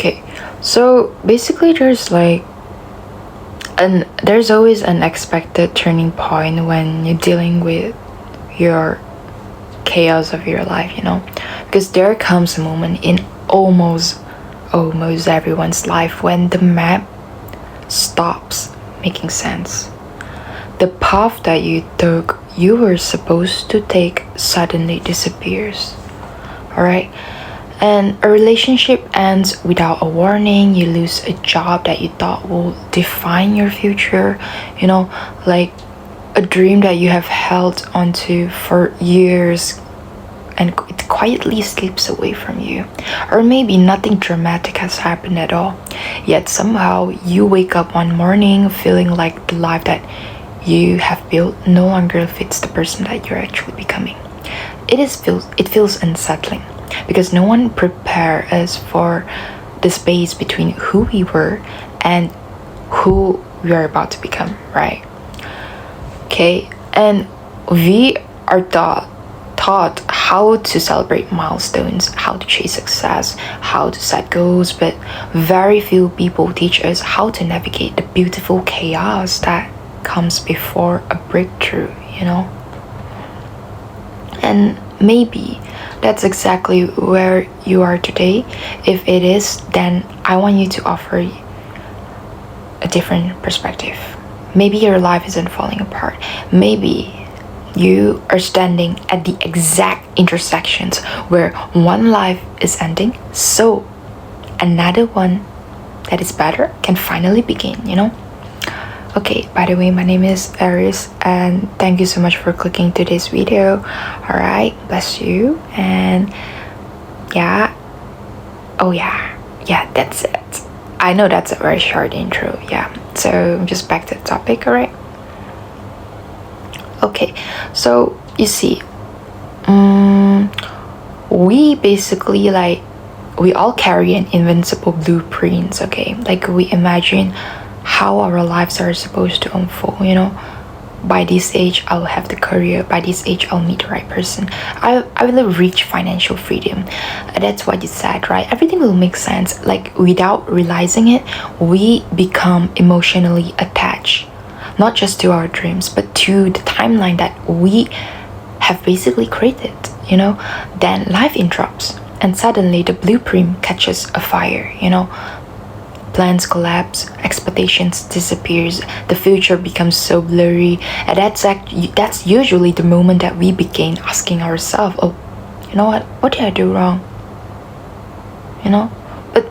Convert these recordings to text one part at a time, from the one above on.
Okay, so basically there's always an expected turning point when you're dealing with your chaos of your life, because there comes a moment in almost everyone's life when the map stops making sense. The path that you were supposed to take suddenly disappears. Alright? And a relationship ends without a warning. You lose a job that you thought will define your future, like a dream that you have held onto for years, and it quietly slips away from you. Or maybe nothing dramatic has happened at all, yet somehow you wake up one morning feeling like the life that you have built no longer fits the person that you're actually becoming. It feels unsettling because no one prepared us for the space between who we were and who we are about to become, right? Okay, and we are taught how to celebrate milestones, how to chase success, how to set goals, but very few people teach us how to navigate the beautiful chaos that comes before a breakthrough, And maybe that's exactly where you are today. If it is, then I want you to offer a different perspective. Maybe your life isn't falling apart. Maybe you are standing at the exact intersections where one life is ending, so another one that is better can finally begin, Okay, by the way, my name is Aris, and thank you so much for clicking to this video. Alright, bless you, and yeah, that's it. I know that's a very short intro, so just back to the topic, alright? Okay, so you see, we basically we all carry an invincible blueprint, okay? Like we imagine how our lives are supposed to unfold, By this age, I'll have the career. By this age, I'll meet the right person. I will reach financial freedom. That's what you said, right? Everything will make sense. Like without realizing it, we become emotionally attached, not just to our dreams, but to the timeline that we have basically created, Then life interrupts, and suddenly the blueprint catches a fire, Plans collapse, expectations disappears, the future becomes so blurry, and that's usually the moment that we begin asking ourselves, oh, you know what did I do wrong? But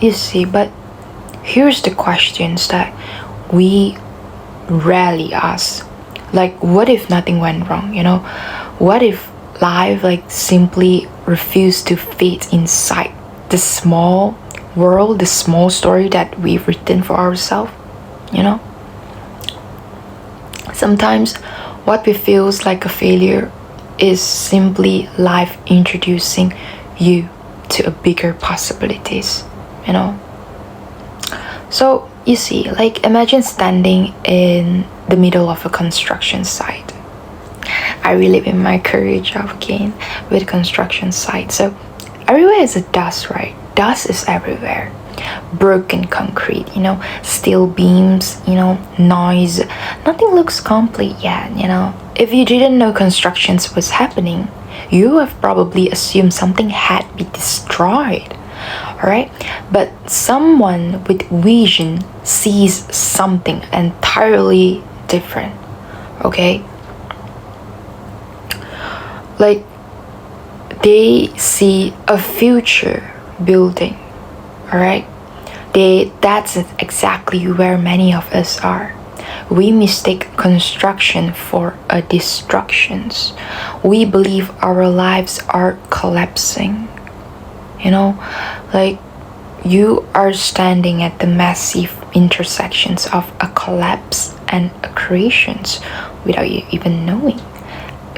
you see, but here's the questions that we rarely ask. Like, what if nothing went wrong, What if life simply refused to fit inside the small world, the small story that we've written for ourselves, Sometimes what we feels like a failure is simply life introducing you to a bigger possibilities, So you see, imagine standing in the middle of a construction site. I relive in my career job again with construction site. So everywhere is a dust, right? Dust is everywhere. Broken concrete, steel beams, noise. Nothing looks complete yet, If you didn't know construction was happening, you have probably assumed something had been destroyed. Alright? But someone with vision sees something entirely different. Okay? They see a future building. Alright? That's exactly where many of us are. We mistake construction for a destruction. We believe our lives are collapsing. You are standing at the massive intersections of a collapse and a creation without you even knowing.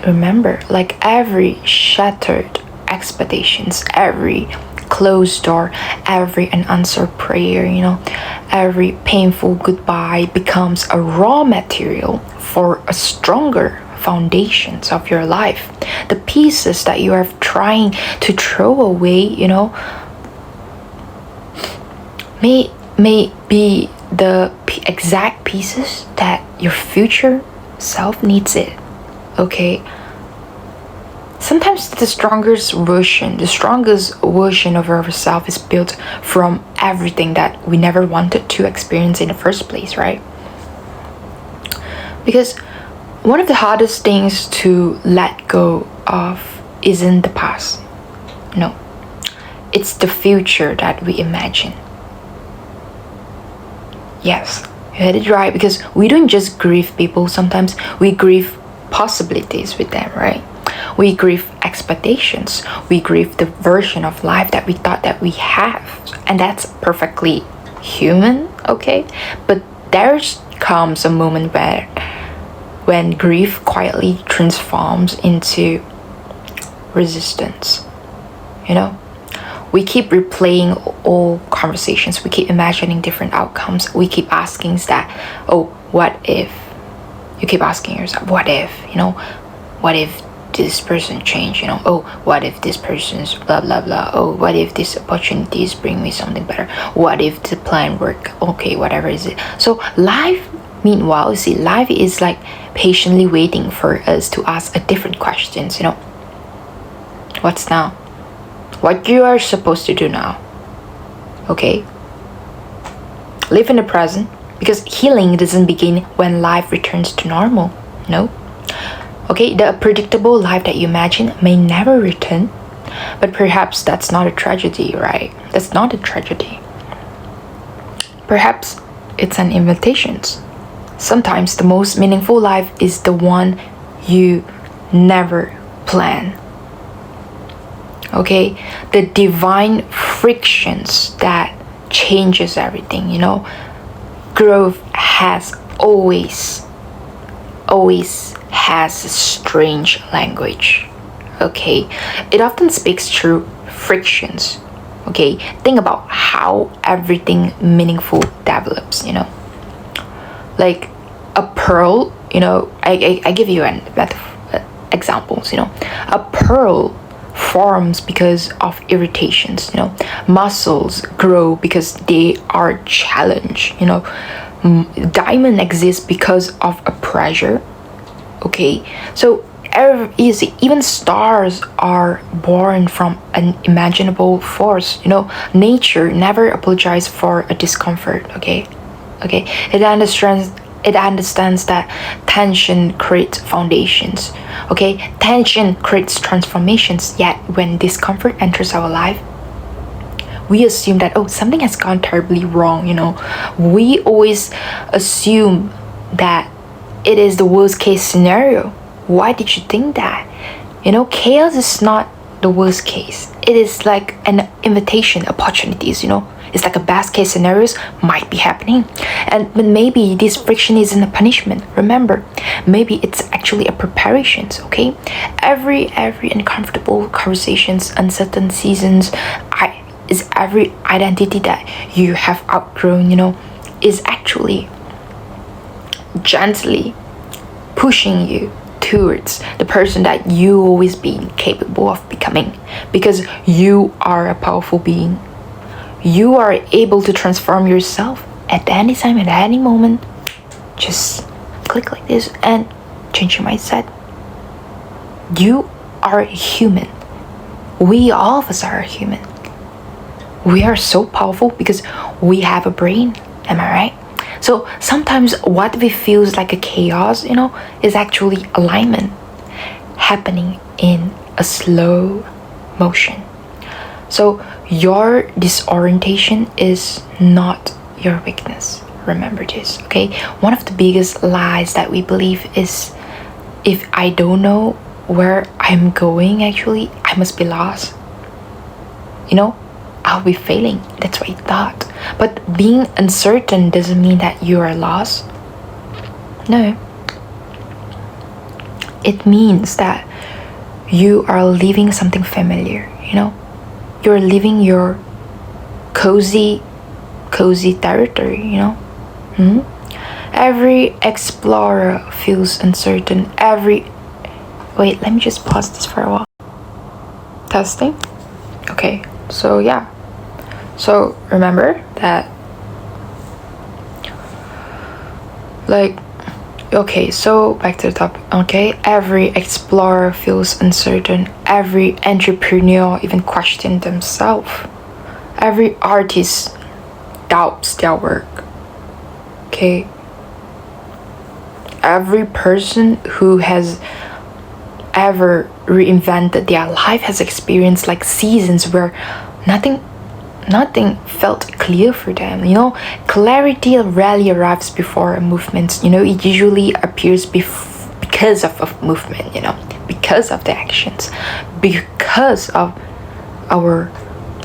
Remember, every shattered expectations, every closed door, every unanswered prayer, every painful goodbye becomes a raw material for a stronger foundations of your life. The pieces that you are trying to throw away, may be the exact pieces that your future self needs it. Okay, sometimes the strongest version of ourselves is built from everything that we never wanted to experience in the first place, right? Because one of the hardest things to let go of isn't the past. No, it's the future that we imagine. Yes, you had it right, because we don't just grieve people, sometimes we grieve possibilities with them, right? We grieve expectations, we grieve the version of life that we thought that we have, and that's perfectly human, okay? But there comes a moment when grief quietly transforms into resistance, you know? We keep replaying all conversations, we keep imagining different outcomes, we keep asking that, oh, what if? You keep asking yourself, what if, what if this person changed, oh, what if this person's blah blah blah, oh, what if these opportunities bring me something better, what if the plan work, okay, whatever is it. So life, meanwhile, you see, life is like patiently waiting for us to ask a different questions, what's now, what you are supposed to do now, okay? Live in the present, because healing doesn't begin when life returns to normal. No. Okay, the predictable life that you imagine may never return, but perhaps that's not a tragedy, right? That's not a tragedy. Perhaps it's an invitation. Sometimes the most meaningful life is the one you never plan. Okay, the divine frictions that changes everything, Growth has always has a strange language, okay? It often speaks through frictions, okay? Think about how everything meaningful develops, Like a pearl, I give you an examples, A pearl forms because of irritations, Muscles grow because they are challenged, Diamond exists because of a pressure, okay? So easy, even stars are born from an imaginable force, Nature never apologizes for a discomfort, okay? It understands that tension creates foundations, okay? Tension creates transformations, yet when discomfort enters our life, we assume that, oh, something has gone terribly wrong, We always assume that it is the worst case scenario. Why did you think that? Chaos is not the worst case. It is like an invitation, opportunities, It's like a best case scenarios might be happening. But maybe this friction isn't a punishment. Remember, maybe it's actually a preparation, okay? Every uncomfortable conversations, uncertain seasons, is every identity that you have outgrown, is actually gently pushing you towards the person that you always been capable of becoming, because you are a powerful being. You are able to transform yourself at any time, at any moment. Just click like this and change your mindset. You are human. We all of us are human. We are so powerful because we have a brain. Am I right? So sometimes what we feel is like a chaos, is actually alignment happening in a slow motion. So your disorientation is not your weakness. Remember this, okay? One of the biggest lies that we believe is, if I don't know where I'm going, actually, I must be lost. I'll be failing. That's what I thought. But being uncertain doesn't mean that you are lost. No. It means that you are leaving something familiar, You're leaving your cozy territory, Every explorer feels uncertain. Wait, let me just pause this for a while. Testing? Okay, so yeah. So remember that, like, okay, so back to the topic. Okay, every explorer feels uncertain, every entrepreneur even questions themselves, every artist doubts their work. Okay, every person who has ever reinvented their life has experienced like seasons where nothing felt clear for them. Clarity rarely arrives before a movement. It usually appears because of a movement, because of the actions, because of our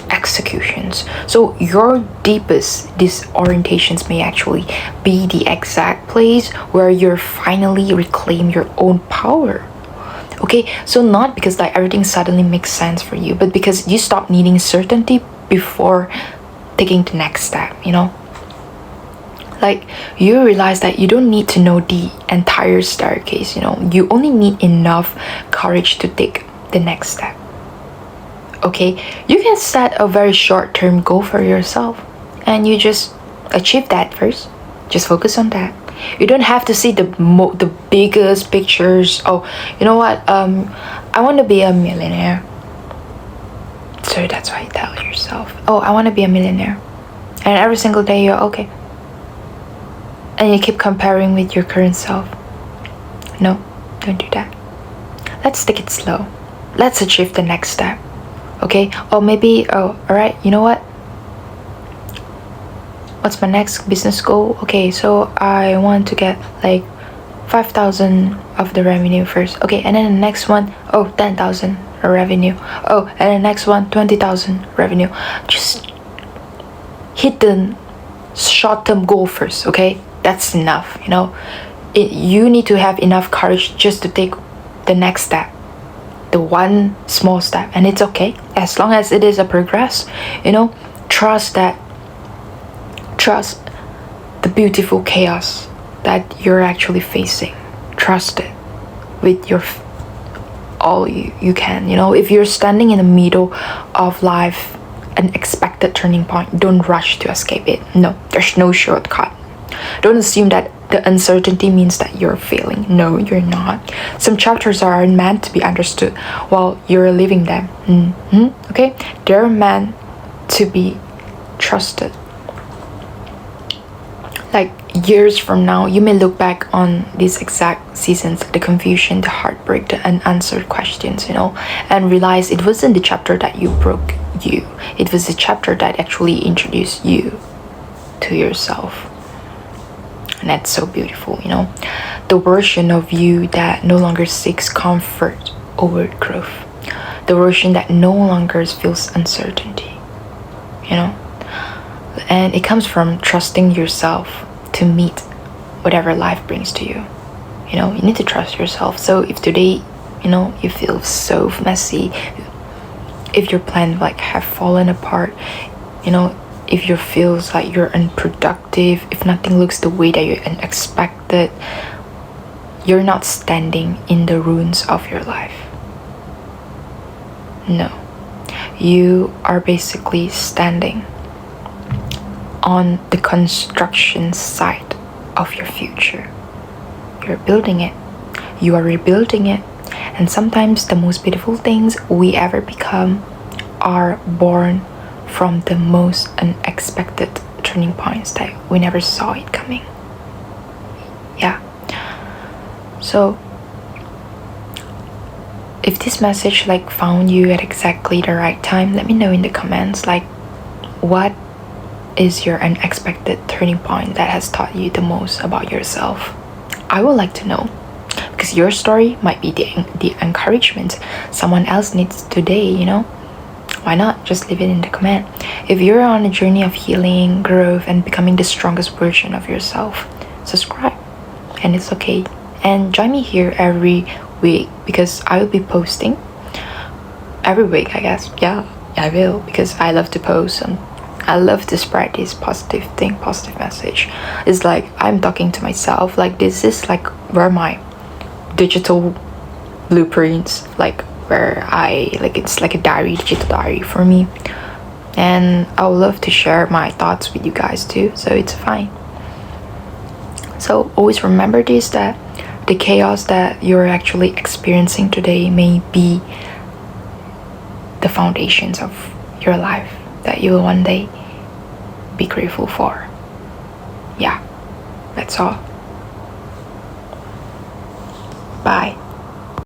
executions. So your deepest disorientations may actually be the exact place where you finally reclaim your own power. Okay, so not because like everything suddenly makes sense for you, but because you stop needing certainty before taking the next step. Like you realize that you don't need to know the entire staircase. You only need enough courage to take the next step. Okay, you can set a very short-term goal for yourself and you just achieve that first. Just focus on that. You don't have to see the biggest pictures. Oh, you know what? I want to be a millionaire. So that's why you tell yourself, oh, I want to be a millionaire. And every single day you're okay. And you keep comparing with your current self. No, don't do that. Let's take it slow. Let's achieve the next step. Okay? Or maybe, alright, you know what? What's my next business goal? Okay, so I want to get like 5,000 of the revenue first. Okay, and then the next one, 10,000 revenue. Oh, and the next one, 20,000 revenue. Just hit the short-term goal first, okay? That's enough, you need to have enough courage just to take the next step, the one small step, and it's okay as long as it is a progress. Trust the beautiful chaos that you're actually facing. Trust it with your all you can. If you're standing in the middle of life, an expected turning point, don't rush to escape it. No, there's no shortcut. Don't assume that the uncertainty means that you're failing. No, you're not. Some chapters are meant to be understood while you're living them. Okay, they're meant to be trusted. Like years from now, you may look back on these exact seasons, the confusion, the heartbreak, the unanswered questions, and realize it wasn't the chapter that you broke you. It was the chapter that actually introduced you to yourself. And that's so beautiful, The version of you that no longer seeks comfort over growth. The version that no longer feels uncertainty, And it comes from trusting yourself to meet whatever life brings to you. You need to trust yourself. So if today, you feel so messy, if your plans have fallen apart, if you feels like you're unproductive, if nothing looks the way that you expected, you're not standing in the ruins of your life. No, you are basically standing on the construction site of your future. You're building it, you are rebuilding it, and sometimes the most beautiful things we ever become are born from the most unexpected turning points that we never saw it coming. Yeah. So if this message found you at exactly the right time, let me know in the comments what is your unexpected turning point that has taught you the most about yourself. I would like to know, because your story might be the encouragement someone else needs today. Why not just leave it in the comment? If you're on a journey of healing, growth, and becoming the strongest version of yourself, subscribe, and it's okay. And join me here every week, because I will be posting every week, I guess. Yeah, I will, because I love to post and I love to spread this positive message. It's like I'm talking to myself. This is where my digital blueprints, where I it's like a digital diary for me. And I would love to share my thoughts with you guys too, so it's fine. So always remember this, that the chaos that you're actually experiencing today may be the foundations of your life that you will one day be grateful for. Yeah, that's all. Bye.